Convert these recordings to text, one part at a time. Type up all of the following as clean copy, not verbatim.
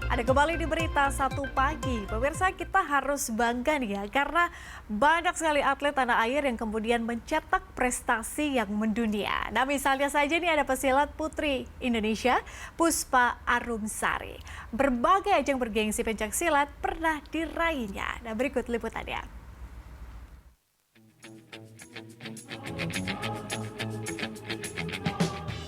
Ada kembali di berita satu pagi. Pemirsa, kita harus bangga nih ya karena banyak sekali atlet tanah air yang kemudian mencetak prestasi yang mendunia. Nah, misalnya saja nih ada pesilat putri Indonesia, Puspa Arumsari. Berbagai ajang bergengsi pencaksilat pernah diraihnya. Nah, berikut liputannya.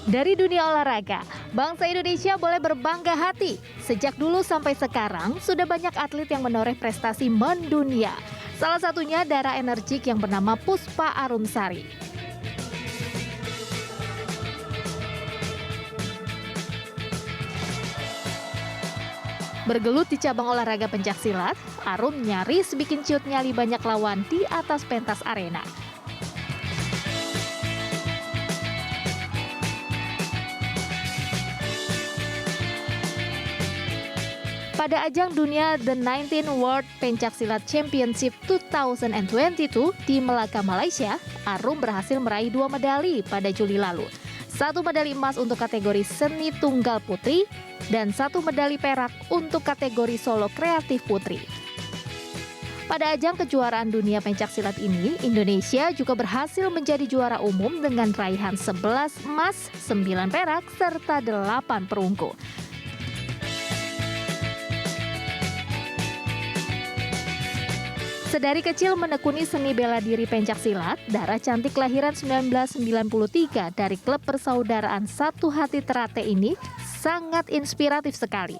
Dari dunia olahraga, bangsa Indonesia boleh berbangga hati. Sejak dulu sampai sekarang, sudah banyak atlet yang menoreh prestasi mendunia. Salah satunya darah energik yang bernama Puspa Arumsari. Bergelut di cabang olahraga pencaksilat, Arum nyaris bikin ciut nyali banyak lawan di atas pentas arena. Pada ajang dunia The 19 World Pencaksilat Championship 2022 di Melaka, Malaysia, Arum berhasil meraih 2 medali pada Juli lalu. 1 medali emas untuk kategori seni tunggal putri dan 1 medali perak untuk kategori solo kreatif putri. Pada ajang kejuaraan dunia pencaksilat ini, Indonesia juga berhasil menjadi juara umum dengan raihan 11 emas, 9 perak, serta 8 perunggu. Sedari kecil menekuni seni bela diri pencaksilat, Dara cantik kelahiran 1993 dari klub persaudaraan Satu Hati Terate ini sangat inspiratif sekali.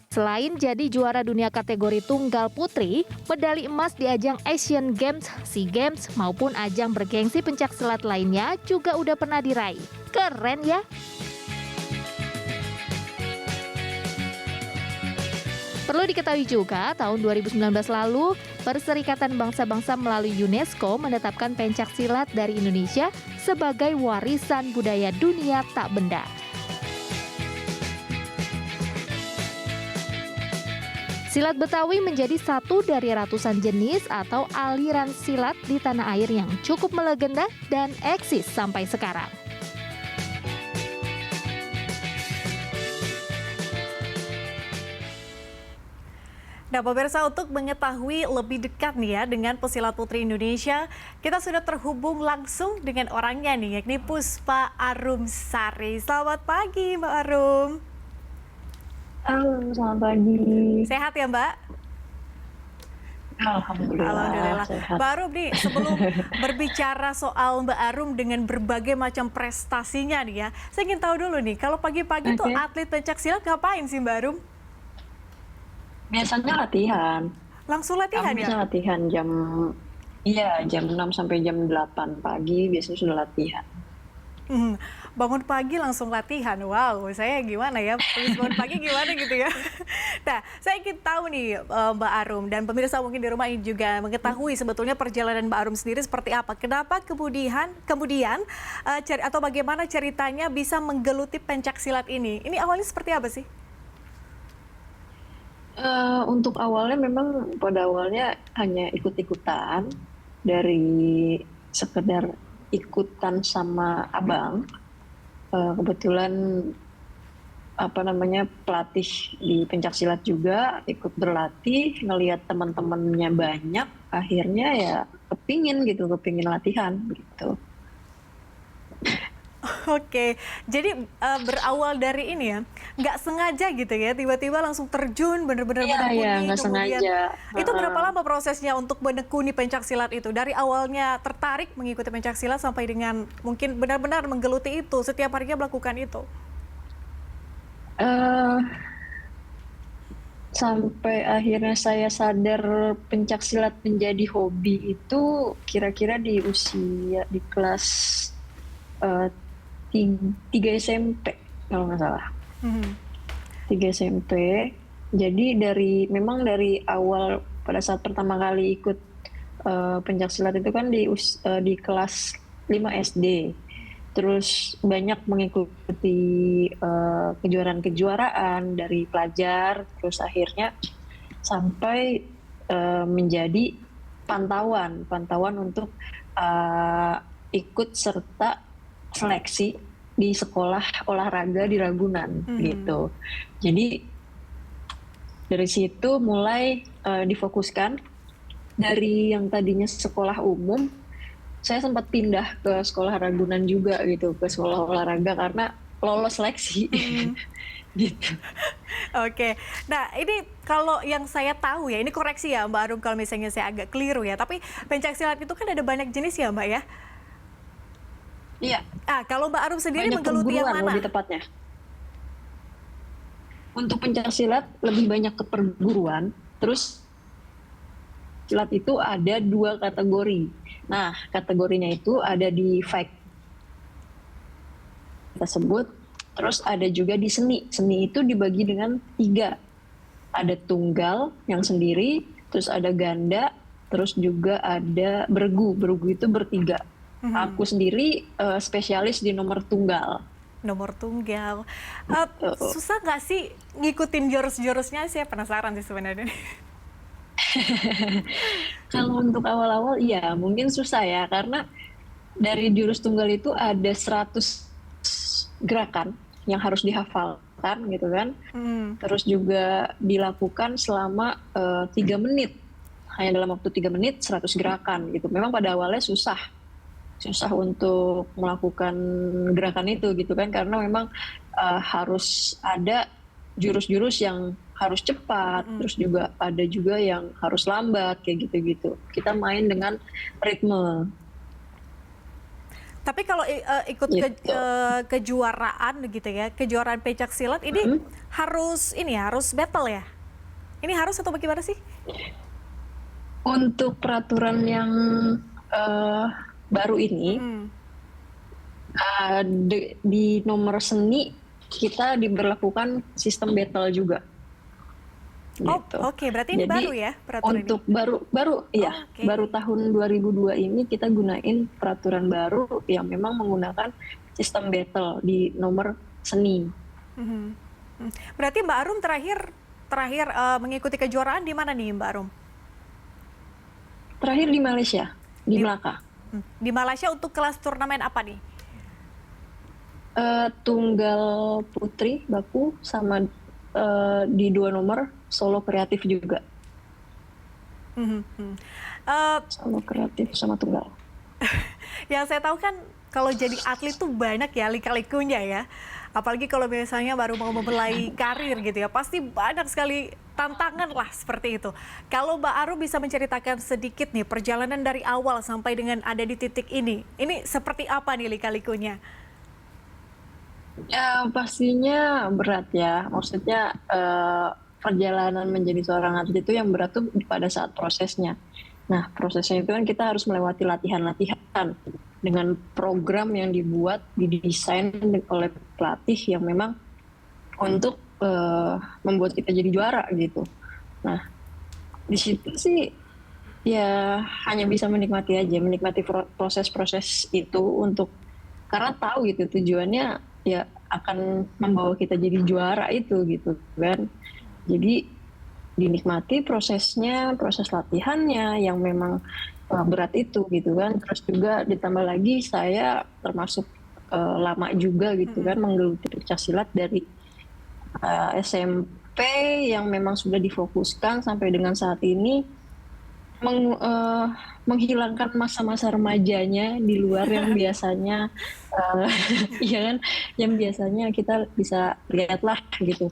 Selain jadi juara dunia kategori tunggal putri, medali emas di ajang Asian Games, SEA Games, maupun ajang bergengsi pencaksilat lainnya juga udah pernah diraih. Keren ya! Perlu diketahui juga, tahun 2019 lalu, Perserikatan Bangsa-Bangsa melalui UNESCO menetapkan pencaksilat dari Indonesia sebagai warisan budaya dunia tak benda. Silat Betawi menjadi satu dari ratusan jenis atau aliran silat di tanah air yang cukup melegenda dan eksis sampai sekarang. Nah, pemirsa, untuk mengetahui lebih dekat nih ya dengan pesilat putri Indonesia, kita sudah terhubung langsung dengan orangnya nih, yakni Puspa Arumsari. Selamat pagi, Mbak Arum. Halo, selamat pagi. Sehat ya, Mbak? Alhamdulillah. Sehat. Mbak Arum nih, sebelum berbicara soal Mbak Arum dengan berbagai macam prestasinya nih ya, saya ingin tahu dulu nih, kalau pagi-pagi tuh atlet pencaksilat ngapain sih, Mbak Arum? Biasanya latihan. Langsung latihan Kami ya? bisa latihan jam 6 sampai jam 8 pagi biasanya sudah latihan. Bangun pagi langsung latihan. Wow, saya gimana ya? Bangun pagi gimana gitu ya? Nah, saya ingin tahu nih Mbak Arum dan pemirsa mungkin di rumah ini juga mengetahui sebetulnya perjalanan Mbak Arum sendiri seperti apa. Kenapa kemudian atau bagaimana ceritanya bisa menggeluti pencaksilat ini? Ini awalnya seperti apa sih? Untuk awalnya memang pada awalnya hanya ikut-ikutan dari sekedar ikutan sama abang. Kebetulan pelatih di pencaksilat juga ikut berlatih, ngelihat teman-temannya banyak, akhirnya ya kepingin latihan gitu. Oke, jadi berawal dari ini ya, nggak sengaja gitu ya, tiba-tiba langsung terjun bener-bener menekuni, Iya, nggak kemudian sengaja. itu berapa lama prosesnya untuk menekuni pencaksilat itu? Dari awalnya tertarik mengikuti pencaksilat sampai dengan mungkin benar-benar menggeluti itu, setiap harinya melakukan itu? Sampai akhirnya saya sadar pencaksilat menjadi hobi itu kira-kira di kelas 3 SMP kalau nggak salah. 3 SMP. Jadi memang dari awal pada saat pertama kali ikut pencaksilat itu kan di kelas 5 SD. Terus banyak mengikuti kejuaraan-kejuaraan dari pelajar, terus akhirnya sampai menjadi pantauan untuk ikut serta seleksi di sekolah olahraga di Ragunan gitu. Jadi Dari situ mulai difokuskan dari yang tadinya sekolah umum, saya sempat pindah ke sekolah Ragunan juga gitu, ke sekolah olahraga karena lolos seleksi gitu. Oke, nah ini kalau yang saya tahu ya, ini koreksi ya Mbak Arum kalau misalnya saya agak keliru ya, tapi pencak silat itu kan ada banyak jenis ya Mbak ya? Iya, Kalau Mbak Arum sendiri banyak menggeluti yang perguruan mana? lebih tepatnya. Untuk pencak silat lebih banyak ke perguruan, terus silat itu ada 2 kategori. Nah, kategorinya itu ada di fight kita sebut, terus ada juga di seni. Seni itu dibagi dengan 3. Ada tunggal yang sendiri, terus ada ganda, terus juga ada bergu. Bergu itu bertiga. Aku sendiri spesialis di nomor tunggal. Nomor tunggal. Gitu. Susah nggak sih ngikutin jurus-jurusnya? Saya penasaran sih sebenarnya. Kalau untuk awal-awal iya mungkin susah ya karena dari jurus tunggal itu ada 100 gerakan yang harus dihafalkan gitu kan. Terus juga dilakukan selama 3 menit. Hanya dalam waktu 3 menit 100 gerakan gitu. Memang pada awalnya susah untuk melakukan gerakan itu gitu kan karena memang harus ada jurus-jurus yang harus cepat, terus juga ada juga yang harus lambat kayak gitu-gitu. Kita main dengan ritme. Tapi kalau ikut Gitu. kejuaraan gitu ya, kejuaraan pencak silat ini harus battle ya? Ini harus atau bagaimana sih? Untuk peraturan yang baru ini di nomor seni kita diberlakukan sistem battle juga. Gitu. Oke, berarti ini Jadi, baru ya peraturan untuk ini? baru tahun 2002 ini kita gunain peraturan baru yang memang menggunakan sistem battle di nomor seni. Berarti Mbak Arum terakhir mengikuti kejuaraan di mana nih Mbak Arum? Terakhir di Malaysia, di Melaka. Di Malaysia untuk kelas turnamen apa nih? Tunggal putri baku sama di 2 nomor solo kreatif juga. Solo kreatif sama tunggal. Yang saya tahu kan kalau jadi atlet tuh banyak ya lika-likunya ya. Apalagi kalau misalnya baru mau memulai karir gitu ya, pasti banyak sekali tantangan lah seperti itu. Kalau Mbak Arum bisa menceritakan sedikit nih perjalanan dari awal sampai dengan ada di titik ini seperti apa nih lika-likunya? Ya pastinya berat ya. Maksudnya perjalanan menjadi seorang atlet itu yang berat tuh pada saat prosesnya. Nah prosesnya itu kan kita harus melewati latihan-latihan dengan program yang didesain oleh pelatih yang memang untuk membuat kita jadi juara gitu. Nah di situ sih ya hanya bisa menikmati proses-proses itu karena tahu gitu tujuannya ya akan membawa kita jadi juara itu gitu kan. Jadi dinikmati prosesnya, proses latihannya yang memang berat itu gitu kan. Terus juga ditambah lagi saya termasuk lama juga gitu kan menggeluti pencaksilat dari SMP yang memang sudah difokuskan sampai dengan saat ini menghilangkan masa-masa remajanya di luar yang biasanya ya kan yang biasanya kita bisa lihatlah gitu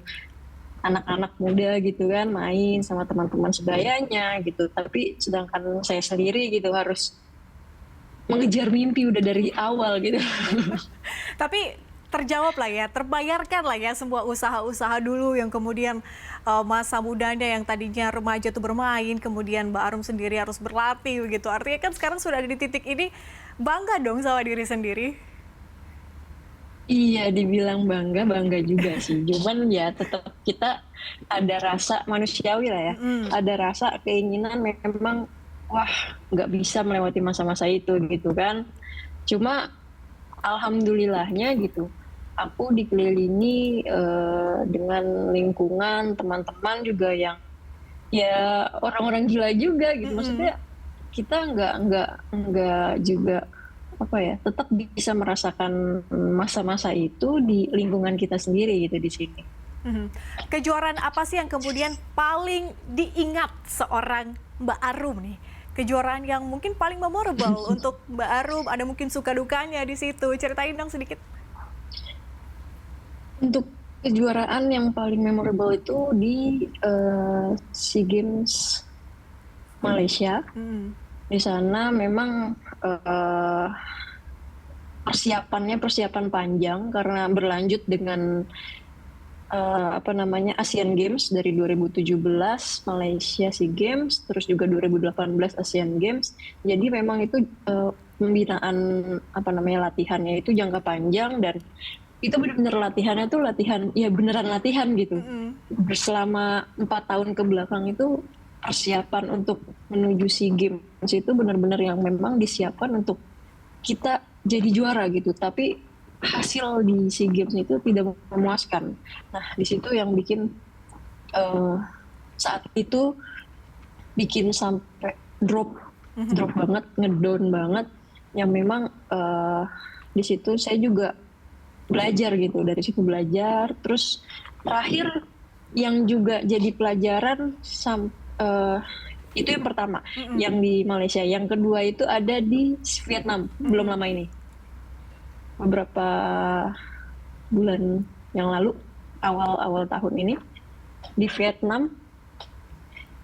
anak-anak muda gitu kan main sama teman-teman sebayanya gitu tapi sedangkan saya sendiri gitu harus mengejar mimpi udah dari awal gitu. Tapi terjawab lah ya, terbayarkan lah ya semua usaha-usaha dulu yang kemudian masa mudanya yang tadinya remaja tuh bermain, kemudian Mbak Arum sendiri harus berlatih begitu. Artinya kan sekarang sudah ada di titik ini, bangga dong sama diri sendiri. Iya, dibilang bangga juga sih. Cuman ya tetap kita ada rasa manusiawi lah ya. Ada rasa keinginan memang, wah nggak bisa melewati masa-masa itu gitu kan. Cuma alhamdulillahnya gitu, aku dikelilingi dengan lingkungan teman-teman juga yang ya orang-orang gila juga gitu. Maksudnya kita nggak juga apa ya tetap bisa merasakan masa-masa itu di lingkungan kita sendiri gitu di sini. Kejuaraan apa sih yang kemudian paling diingat seorang Mbak Arum nih? Kejuaraan yang mungkin paling memorable untuk Mbak Arum, ada mungkin suka dukanya di situ. Ceritain dong sedikit. Untuk kejuaraan yang paling memorable itu di SEA Games Malaysia. Di sana memang persiapan panjang karena berlanjut dengan Asian Games dari 2017 Malaysia SEA Games, terus juga 2018 Asian Games. Jadi memang itu pembinaan latihannya itu jangka panjang, dan itu benar-benar latihannya tuh beneran latihan gitu. Selama 4 tahun ke belakang itu persiapan untuk menuju SEA Games itu benar-benar yang memang disiapkan untuk kita jadi juara gitu. Tapi hasil di SEA Games itu tidak memuaskan. Nah, di situ yang bikin saat itu bikin sampai drop banget, ngedown banget. Yang memang di situ saya juga belajar gitu, dari situ belajar. Terus terakhir yang juga jadi pelajaran itu yang pertama, yang di Malaysia. Yang kedua itu ada di Vietnam, belum lama ini. Beberapa bulan yang lalu, awal tahun ini di Vietnam.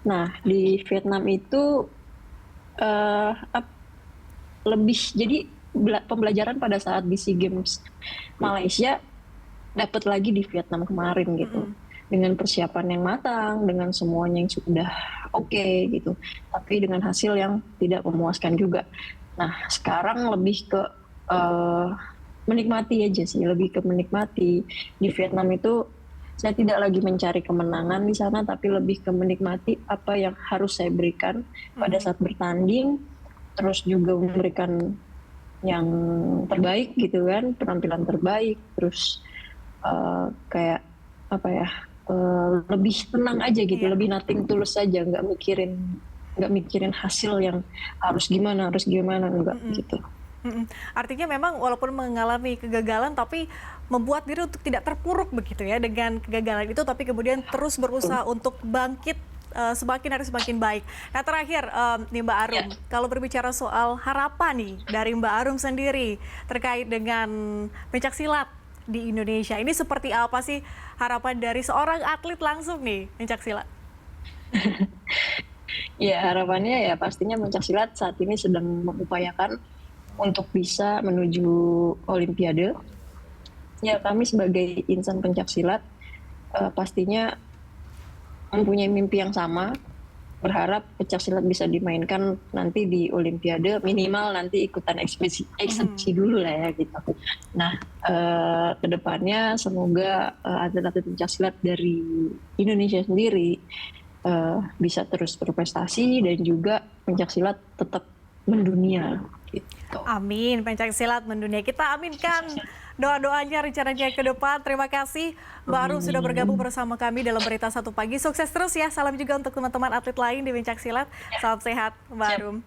Nah, di Vietnam itu lebih jadi pembelajaran pada saat di SEA Games Malaysia dapat lagi di Vietnam kemarin gitu. Dengan persiapan yang matang, dengan semuanya yang sudah oke gitu. Tapi dengan hasil yang tidak memuaskan juga. Nah, sekarang lebih ke menikmati aja sih, lebih ke menikmati. Di Vietnam itu saya tidak lagi mencari kemenangan di sana, tapi lebih ke menikmati apa yang harus saya berikan pada saat bertanding, terus juga memberikan yang terbaik gitu kan, penampilan terbaik, terus lebih tenang aja gitu, lebih nothing tulus aja, nggak mikirin hasil yang harus gimana enggak gitu. Artinya memang walaupun mengalami kegagalan tapi membuat diri untuk tidak terpuruk begitu ya dengan kegagalan itu, tapi kemudian terus berusaha untuk bangkit semakin hari semakin baik. Nah terakhir nih Mbak Arum, kalau berbicara soal harapan nih dari Mbak Arum sendiri terkait dengan pencaksilat di Indonesia, ini seperti apa sih harapan dari seorang atlet langsung nih pencaksilat? Ya harapannya ya pastinya pencaksilat saat ini sedang mengupayakan untuk bisa menuju Olimpiade. Ya kami sebagai insan pencaksilat pastinya mempunyai mimpi yang sama, berharap pencaksilat bisa dimainkan nanti di Olimpiade, minimal nanti ikutan eksebisi dulu lah ya gitu. Nah kedepannya semoga atlet-atlet pencaksilat dari Indonesia sendiri bisa terus berprestasi dan juga pencaksilat tetap mendunia. Gitu. Amin, pencaksilat mendunia. Kita aminkan doa-doanya, rencananya ke depan. Terima kasih Mbak Arum sudah bergabung bersama kami dalam Berita Satu Pagi. Sukses terus ya. Salam juga untuk teman-teman atlet lain di pencaksilat. Salam sehat Mbak Arum.